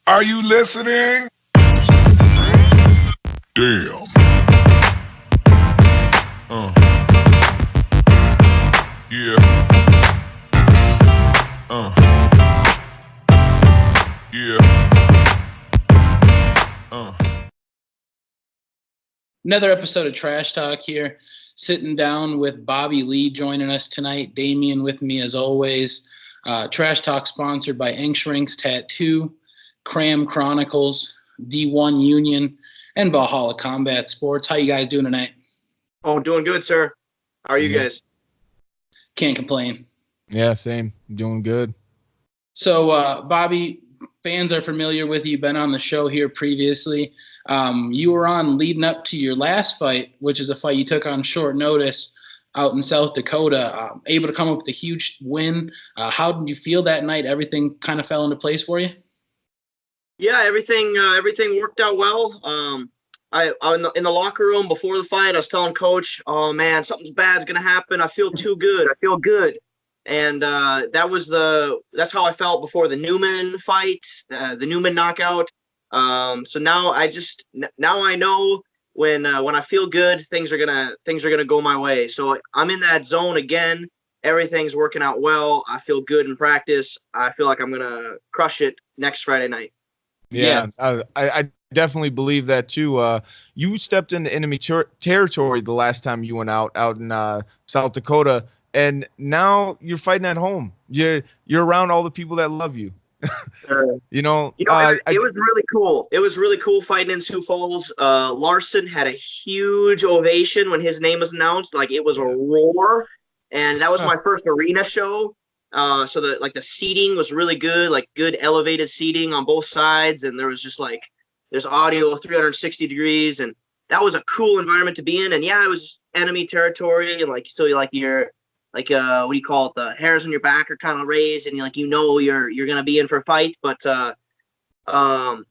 Are you listening? Damn. Yeah. Yeah. Another episode of Trash Talk here. Sitting down with Bobby Lee joining us tonight. Damien with me as always. Trash Talk sponsored by Inkshrinks Tattoo, Cram Chronicles, D1 Union, and Valhalla Combat Sports. How you guys doing tonight? Oh, doing good, sir. How are you guys? Can't complain. Yeah, same. Doing good. So, Bobby, fans are familiar with you. You've been on the show here previously. You were on leading up to your last fight, which is a fight you took on short notice out in South Dakota. Able to come up with a huge win. How did you feel that night? Everything kind of fell into place for you? Yeah, everything worked out well. I in the locker room before the fight, I was telling coach, "Oh man, something's bad's gonna happen. I feel too good. I feel good." And that's how I felt before the Newman fight, the Newman knockout. So now I know when I feel good, things are gonna go my way. So I'm in that zone again. Everything's working out well. I feel good in practice. I feel like I'm gonna crush it next Friday night. Yeah, I definitely believe that too. You stepped into enemy territory the last time you went out in South Dakota, and now you're fighting at home. You're around all the people that love you. It was really cool. It was really cool fighting in Sioux Falls. Larson had a huge ovation when his name was announced. Like, it was a roar, and that was my first arena show. So the seating was really good, like good elevated seating on both sides, and there's audio 360 degrees, and that was a cool environment to be in. And yeah, it was enemy territory, and you're what do you call it? The hairs on your back are kind of raised, and you're gonna be in for a fight. But and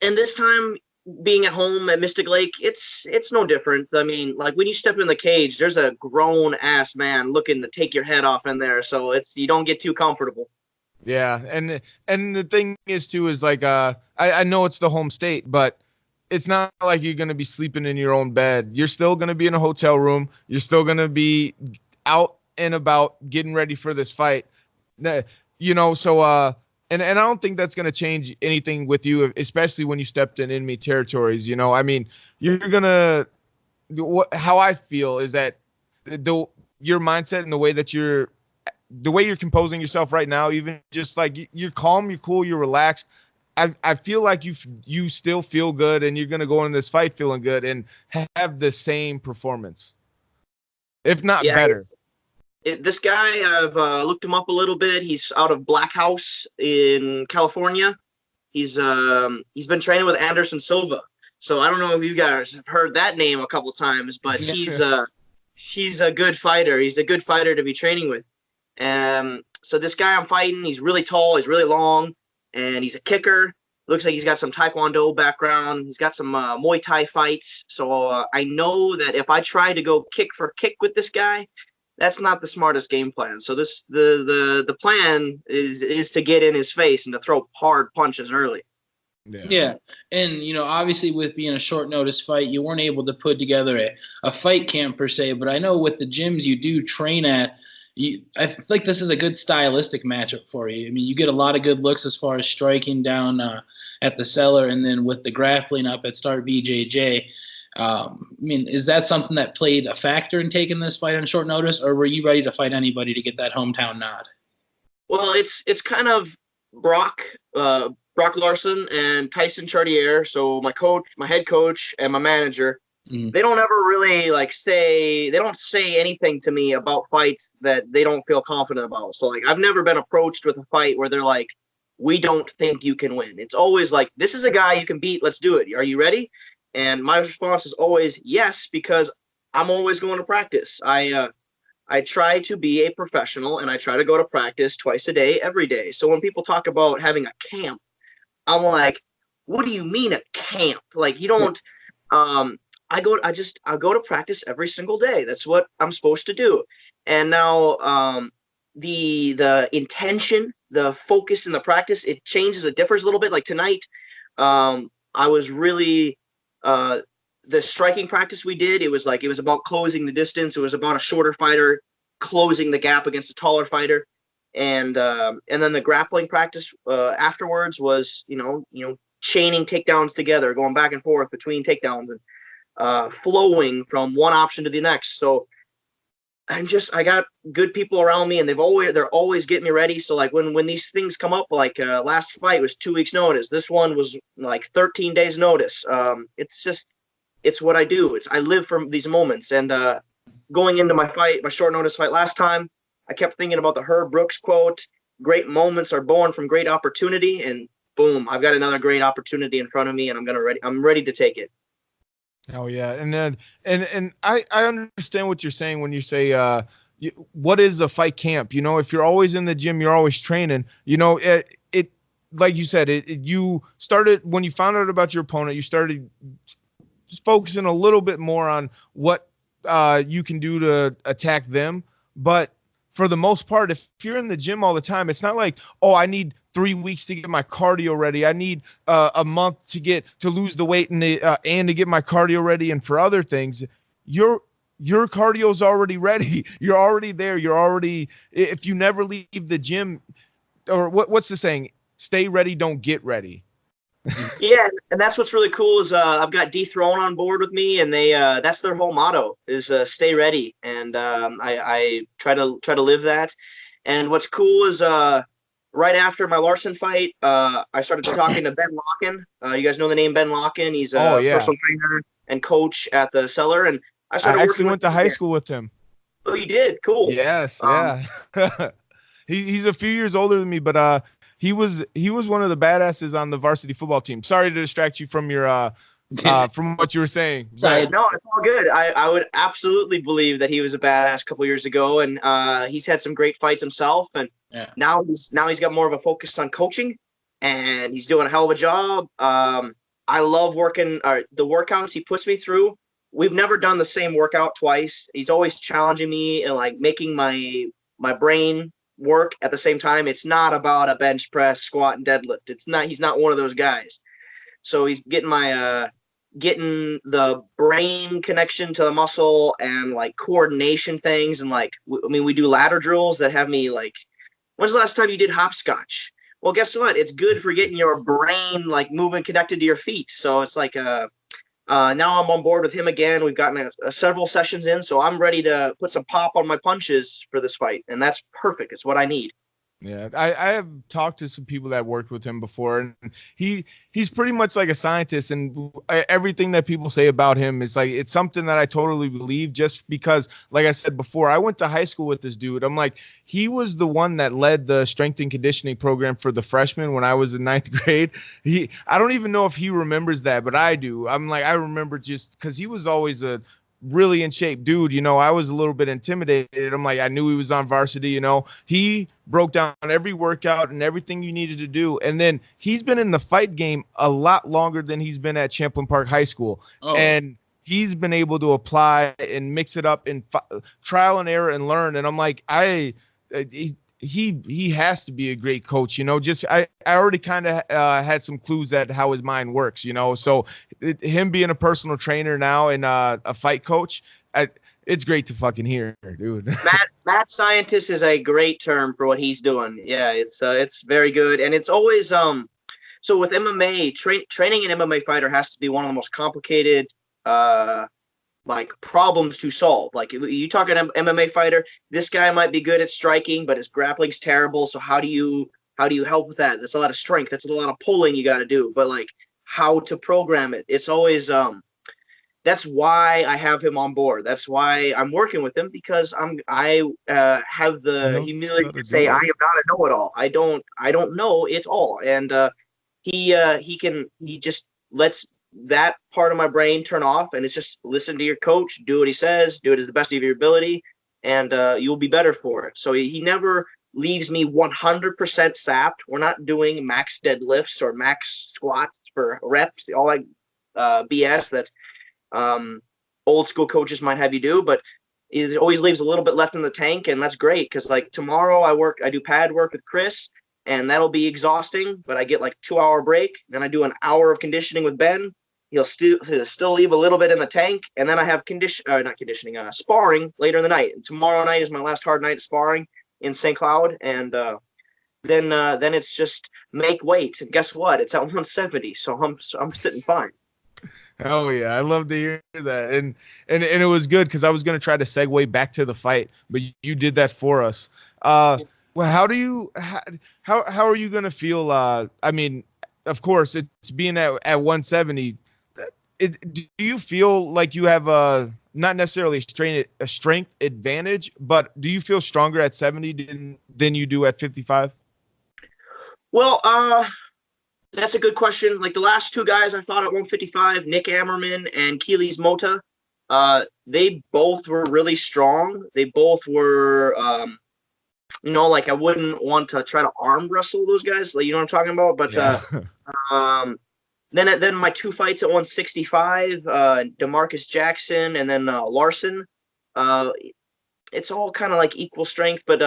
this time, being at home at Mystic Lake, it's no different. I mean, like, when you step in the cage, there's a grown ass man looking to take your head off in there, so you don't get too comfortable. Yeah, and the thing is too is like I know it's the home state, but it's not like you're gonna be sleeping in your own bed. You're still gonna be in a hotel room. You're still gonna be out and about getting ready for this fight. So and I don't think that's going to change anything with you, especially when you stepped in enemy territories. I mean, you're going to – how I feel is that your mindset and the way you're composing yourself right now, even just like you're calm, you're cool, you're relaxed. I feel like you still feel good, and you're going to go in this fight feeling good and have the same performance, if not better. This guy, I've looked him up a little bit. He's out of Black House in California. He's been training with Anderson Silva. So I don't know if you guys have heard that name a couple times, but he's a good fighter. He's a good fighter to be training with. So this guy I'm fighting, he's really tall, he's really long, and he's a kicker. Looks like he's got some Taekwondo background. He's got some Muay Thai fights. So I know that if I try to go kick for kick with this guy, that's not the smartest game plan. So the plan is to get in his face and to throw hard punches early. Yeah. And, obviously with being a short notice fight, you weren't able to put together a fight camp per se, but I know with the gyms you do train at, I feel like this is a good stylistic matchup for you. I mean, you get a lot of good looks as far as striking down at the cellar, and then with the grappling up at Start BJJ. I mean, is that something that played a factor in taking this fight on short notice, or were you ready to fight anybody to get that hometown nod? Well, it's kind of Brock Larson and Tyson Chartier. So my head coach, and my manager, they don't ever really they don't say anything to me about fights that they don't feel confident about. So I've never been approached with a fight where they're like, "We don't think you can win." It's always like, "This is a guy you can beat. Let's do it. Are you ready?" And my response is always yes, because I'm always going to practice. I try to be a professional, and I try to go to practice twice a day, every day. So when people talk about having a camp, I'm like, what do you mean a camp? Like, you don't I go to practice every single day. That's what I'm supposed to do. And now the intention, the focus in the practice, it changes, it differs a little bit. Like tonight, I was really the striking practice we did, it was about closing the distance. It was about a shorter fighter closing the gap against a taller fighter. And then the grappling practice afterwards was, chaining takedowns together, going back and forth between takedowns and flowing from one option to the next. So I got good people around me, and they're always getting me ready. So like when these things come up, like last fight was 2 weeks notice. This one was like 13 days notice. It's what I do. I live for these moments. And going into my short notice fight last time, I kept thinking about the Herb Brooks quote, great moments are born from great opportunity. And boom, I've got another great opportunity in front of me, and I'm ready to take it. Oh yeah. And then, and I understand what you're saying when you say, what is a fight camp? If you're always in the gym, you're always training, it like you said, you started when you found out about your opponent, you started focusing a little bit more on what you can do to attack them. But for the most part, if you're in the gym all the time, it's not like, oh, I need 3 weeks to get my cardio ready. I need a month to lose the weight and to get my cardio ready. And for other things, your cardio's already ready. You're already there. If you never leave the gym, or what's the saying? Stay ready, don't get ready. Yeah, and that's what's really cool is I've got Dethrone on board with me, and they that's their whole motto is stay ready, and I try to live that. And what's cool is right after my Larson fight, I started talking to Ben Locken. You guys know the name Ben Locken? He's a personal trainer and coach at the Cellar, and I actually went to high school with him. Oh, you did? Cool. Yes, yeah. He's a few years older than me, but he was one of the badasses on the varsity football team. Sorry to distract you from your from what you were saying. Sorry, no, it's all good. I would absolutely believe that he was a badass a couple years ago, and he's had some great fights himself. And now he's got more of a focus on coaching, and he's doing a hell of a job. I love working the workouts he puts me through. We've never done the same workout twice. He's always challenging me and like making my brain work at the same time. It's not about a bench press, squat, and deadlift. He's not one of those guys. So he's getting getting the brain connection to the muscle and like coordination things. And like, we do ladder drills that have me like, when's the last time you did hopscotch? Well, guess what? It's good for getting your brain like moving, connected to your feet. So it's like, now I'm on board with him again. We've gotten several sessions in, so I'm ready to put some pop on my punches for this fight, and that's perfect. It's what I need. Yeah, I have talked to some people that worked with him before, and he's pretty much like a scientist, and everything that people say about him is like, it's something that I totally believe, just because, like I said before, I went to high school with this dude. I'm like, he was the one that led the strength and conditioning program for the freshmen when I was in 9th grade. I don't even know if he remembers that, but I do. I'm like, I remember just because he was always a really in shape dude. I was a little bit intimidated. I'm like, I knew he was on varsity. He broke down every workout and everything you needed to do. And then he's been in the fight game a lot longer than he's been at Champlain Park High School. Oh. And he's been able to apply and mix it up in trial and error and learn. And I'm like, he has to be a great coach, just I already kind of had some clues at how his mind works, so him being a personal trainer now and a fight coach, it's great to fucking hear, dude. Mad scientist is a great term for what he's doing. Yeah, it's very good. And it's always so with MMA, training an MMA fighter has to be one of the most complicated like problems to solve. Like you talk an MMA fighter, this guy might be good at striking, but his grappling's terrible. So how do you help with that? That's a lot of strength. That's a lot of pulling you got to do. But like how to program it, it's always that's why I have him on board. That's why I'm working with him, because I have the humility to say I am not a know-it-all. I don't know it all. And he just lets that part of my brain turn off, and it's just listen to your coach, do what he says, do it as the best of your ability, and you'll be better for it. So he never leaves me 100% sapped. We're not doing max deadlifts or max squats for reps, all that BS that old school coaches might have you do. But He always leaves a little bit left in the tank, and that's great because like tomorrow I do pad work with Chris, and that'll be exhausting. But I get like 2-hour break, then I do an hour of conditioning with Ben. He'll still leave a little bit in the tank, and then I have sparring later in the night. And tomorrow night is my last hard night of sparring in St. Cloud, and then it's just make weight. And guess what? It's at 170, so I'm sitting fine. Oh yeah, I love to hear that, and it was good because I was gonna try to segue back to the fight, but you did that for us. Well, how are you gonna feel? I mean, of course, it's being at 170. Do you feel like you have not necessarily a strength advantage, but do you feel stronger at 70 than you do at 55? Well, that's a good question. Like the last two guys I fought at 155, Nick Ammerman and Keely's Mota, they both were really strong. They both were, like I wouldn't want to try to arm wrestle those guys. Like, you know what I'm talking about? But Yeah. Then my two fights at 165, DeMarcus Jackson and then Larson. It's all kind of like equal strength. But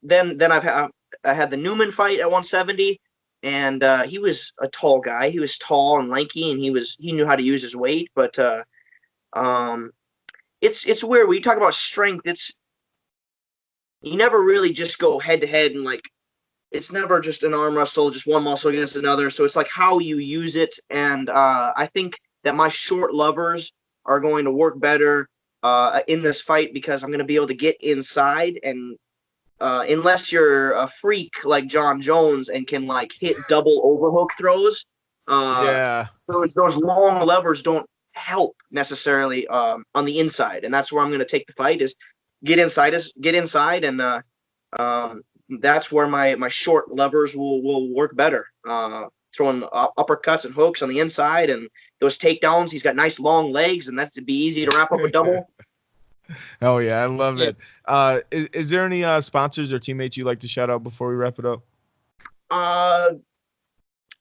then I had the Newman fight at 170. And he was a tall guy. He was tall and lanky, and he knew how to use his weight. But it's weird when you talk about strength. You never really just go head to head, and like it's never just an arm wrestle, just one muscle against another. So it's like how you use it, and I think that my short levers are going to work better in this fight because I'm going to be able to get inside and. Unless you're a freak like John Jones and can like hit double overhook throws, those long levers don't help necessarily on the inside, and that's where I'm going to take the fight is get inside, and that's where my short levers will work better. Throwing uppercuts and hooks on the inside, and those takedowns. He's got nice long legs, and that'd be easy to wrap up a double. Oh yeah, I love it. Is there any sponsors or teammates you'd like to shout out before we wrap it up?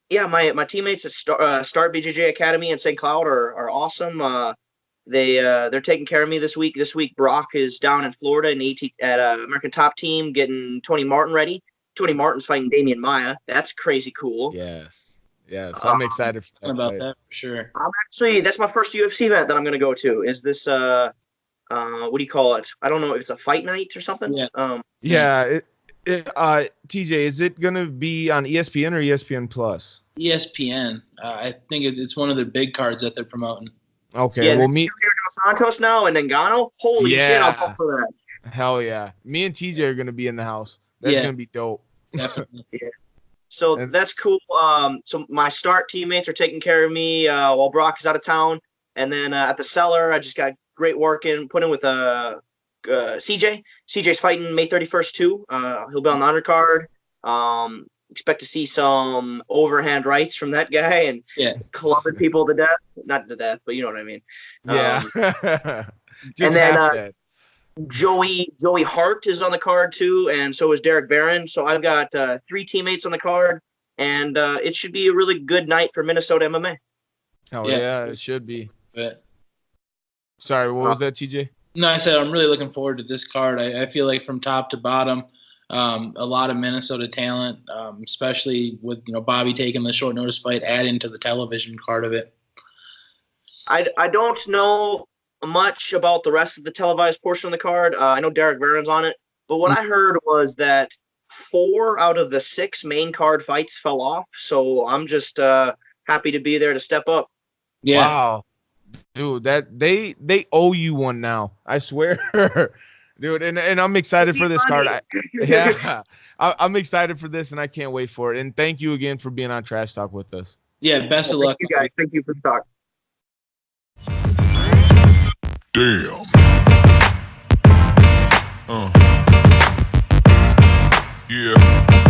Yeah, my teammates at Start BJJ Academy in St. Cloud are awesome. They're taking care of me this week. This week Brock is down in Florida at American Top Team getting Tony Martin ready. Tony Martin's fighting Damian Maia. That's crazy cool. Yes, I'm excited for that about fight. that for sure. That's my first UFC event that I'm going to go to. Is this what do you call it? I don't know if it's a fight night or something. Yeah. TJ, is it gonna be on ESPN or ESPN Plus? ESPN. I think it's one of their big cards that they're promoting. Okay, yeah, we'll meet Dos Santos now and Ngannou. Holy shit! I'll go for that. Hell yeah! Me and TJ are gonna be in the house. That's gonna be dope. Definitely. Yeah. So that's cool. So my Start teammates are taking care of me while Brock is out of town, and then at the Cellar, I just got great work put in with CJ. CJ's fighting May 31st too. He'll be on the undercard. Expect to see some overhand rights from that guy and clubbing people to death. Not to death, but you know what I mean. Yeah. And then Joey Hart is on the card too, and so is Derek Barron. So I've got 3 teammates on the card, and it should be a really good night for Minnesota MMA. Oh yeah, it should be. But sorry, what was that, TJ? No, I said I'm really looking forward to this card. I feel like from top to bottom, a lot of Minnesota talent, especially with Bobby taking the short notice fight, add into the television card of it. I don't know much about the rest of the televised portion of the card. I know Derek Barron's on it, but what I heard was that 4 out of the 6 main card fights fell off. So I'm just happy to be there to step up. Yeah. Wow. Dude, that they owe you one now. I swear. Dude, and I'm excited for this card. I'm excited for this, and I can't wait for it. And thank you again for being on Trash Talk with us. Yeah, best of luck. Thank you guys. Thank you for the talk. Damn. Yeah.